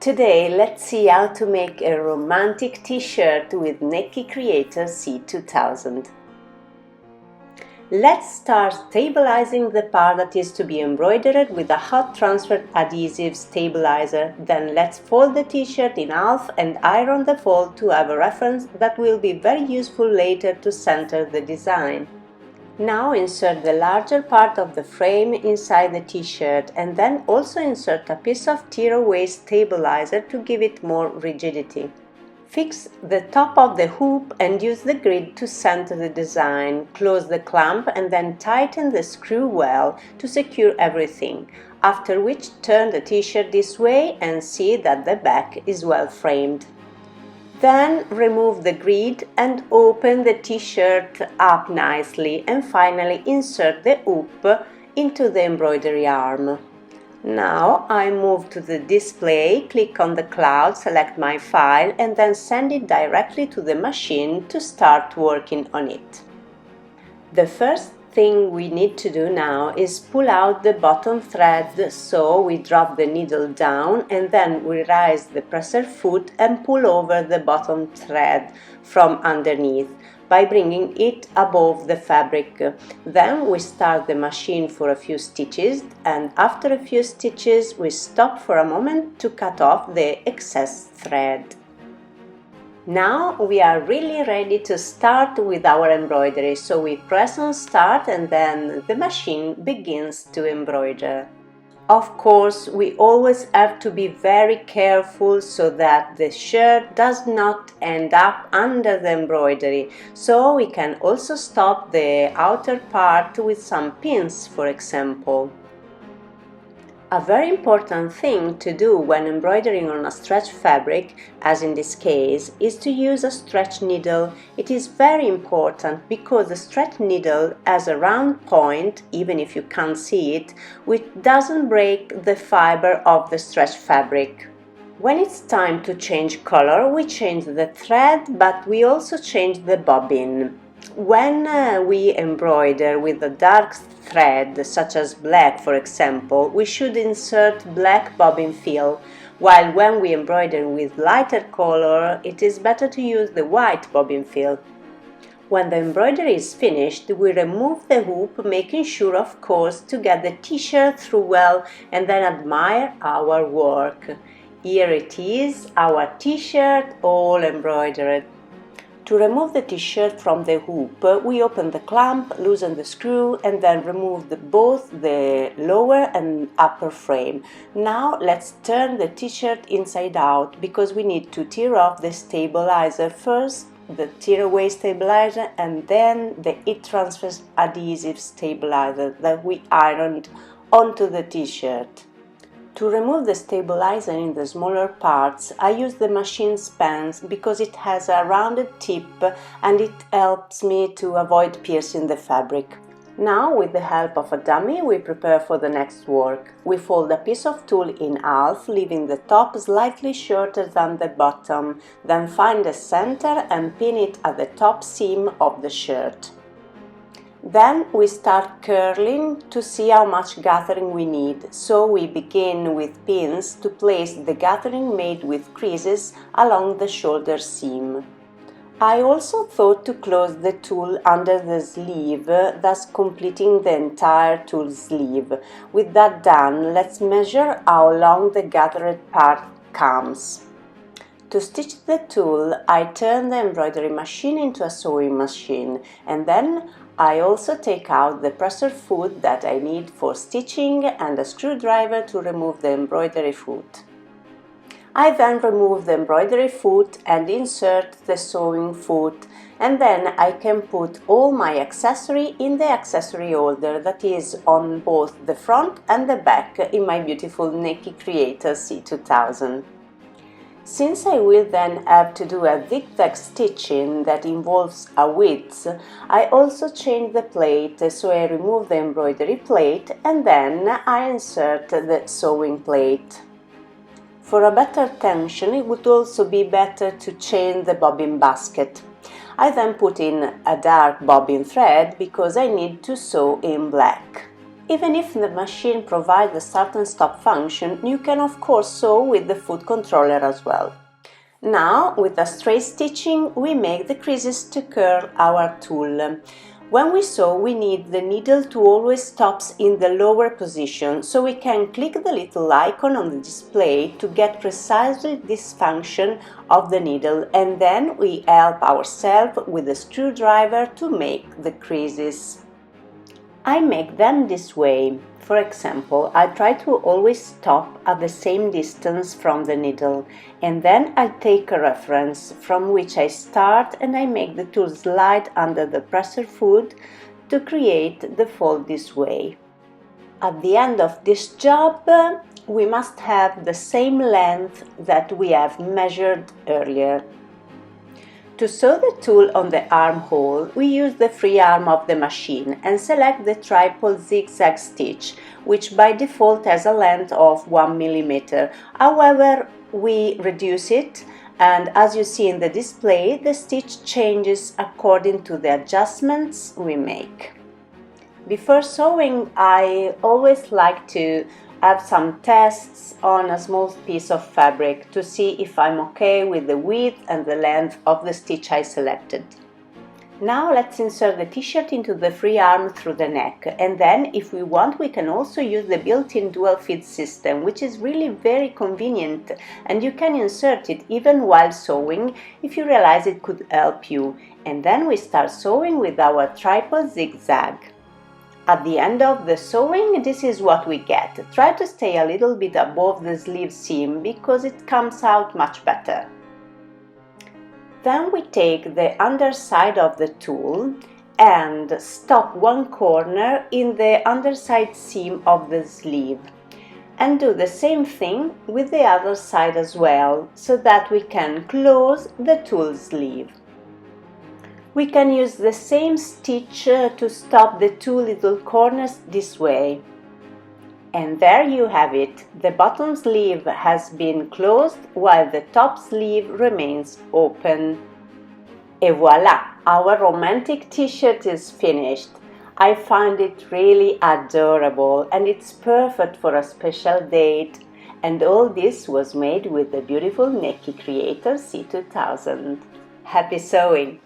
Today let's see how to make a romantic t-shirt with Necchi Creator C2000. Let's start stabilizing the part that is to be embroidered with a hot transfer adhesive stabilizer. Then let's fold the t-shirt in half and iron the fold to have a reference that will be very useful later to center the design. Now insert the larger part of the frame inside the t-shirt and then also insert a piece of tearaway stabilizer to give it more rigidity. Fix the top of the hoop and use the grid to center the design. Close the clamp and then tighten the screw well to secure everything, after which turn the t-shirt this way and see that the back is well framed. Then remove the grid and open the t-shirt up nicely and finally insert the hoop into the embroidery arm. Now I move to the display, click on the cloud, select my file and then send it directly to the machine to start working on it. The first thing we need to do now is pull out the bottom thread, so we drop the needle down and then we raise the presser foot and pull over the bottom thread from underneath by bringing it above the fabric. Then we start the machine for a few stitches and after a few stitches we stop for a moment to cut off the excess thread. Now we are really ready to start with our embroidery, so we press on start and then the machine begins to embroider. Of course, we always have to be very careful so that the shirt does not end up under the embroidery, so we can also stop the outer part with some pins, for example. A very important thing to do when embroidering on a stretch fabric, as in this case, is to use a stretch needle. It is very important because the stretch needle has a round point, even if you can't see it, which doesn't break the fiber of the stretch fabric. When it's time to change color, we change the thread, but we also change the bobbin. When we embroider with a dark thread, such as black for example, we should insert black bobbin fill, while when we embroider with lighter color, it is better to use the white bobbin fill. When the embroidery is finished, we remove the hoop, making sure of course to get the t-shirt through well and then admire our work. Here it is, our t-shirt all embroidered. To remove the t-shirt from the hoop, we open the clamp, loosen the screw and then remove both the lower and upper frame. Now let's turn the t-shirt inside out because we need to tear off the stabilizer first, the tearaway stabilizer and then the heat transfer adhesive stabilizer that we ironed onto the t-shirt. To remove the stabilizer in the smaller parts, I use the machine spans because it has a rounded tip and it helps me to avoid piercing the fabric. Now, with the help of a dummy, we prepare for the next work. We fold a piece of tulle in half, leaving the top slightly shorter than the bottom, then find the center and pin it at the top seam of the shirt. Then we start curling to see how much gathering we need, so we begin with pins to place the gathering made with creases along the shoulder seam. I also thought to close the tulle under the sleeve, thus completing the entire tulle sleeve. With that done, let's measure how long the gathered part comes. To stitch the tulle, I turn the embroidery machine into a sewing machine and then I also take out the presser foot that I need for stitching and a screwdriver to remove the embroidery foot. I then remove the embroidery foot and insert the sewing foot, and then I can put all my accessory in the accessory holder that is on both the front and the back in my beautiful Necchi Creator C2000. Since I will then have to do a zigzag stitching that involves a width, I also change the plate, so I remove the embroidery plate and then I insert the sewing plate. For a better tension, it would also be better to chain the bobbin basket. I then put in a dark bobbin thread because I need to sew in black. Even if the machine provides a start and stop function, you can of course sew with the foot controller as well. Now, with a straight stitching, we make the creases to curl our tool. When we sew, we need the needle to always stop in the lower position, so we can click the little icon on the display to get precisely this function of the needle, and then we help ourselves with the screwdriver to make the creases. I make them this way. For example, I try to always stop at the same distance from the needle, and then I take a reference from which I start and I make the tool slide under the presser foot to create the fold this way. At the end of this job, we must have the same length that we have measured earlier. To sew the tool on the armhole, we use the free arm of the machine and select the triple zigzag stitch, which by default has a length of 1 mm. However, we reduce it, and as you see in the display, the stitch changes according to the adjustments we make. Before sewing, I always like to have some tests on a small piece of fabric to see if I'm okay with the width and the length of the stitch I selected. Now let's insert the t-shirt into the free arm through the neck, and then if we want we can also use the built-in dual feed system, which is really very convenient, and you can insert it even while sewing if you realize it could help you. And then we start sewing with our triple zigzag. At the end of the sewing, this is what we get. Try to stay a little bit above the sleeve seam because it comes out much better. Then we take the underside of the tool and stop one corner in the underside seam of the sleeve, and do the same thing with the other side as well, so that we can close the tool sleeve. We can use the same stitch to stop the two little corners this way. And there you have it. The bottom sleeve has been closed while the top sleeve remains open. Et voila! Our romantic t-shirt is finished. I find it really adorable and it's perfect for a special date. And all this was made with the beautiful Necchi Creator C2000. Happy sewing!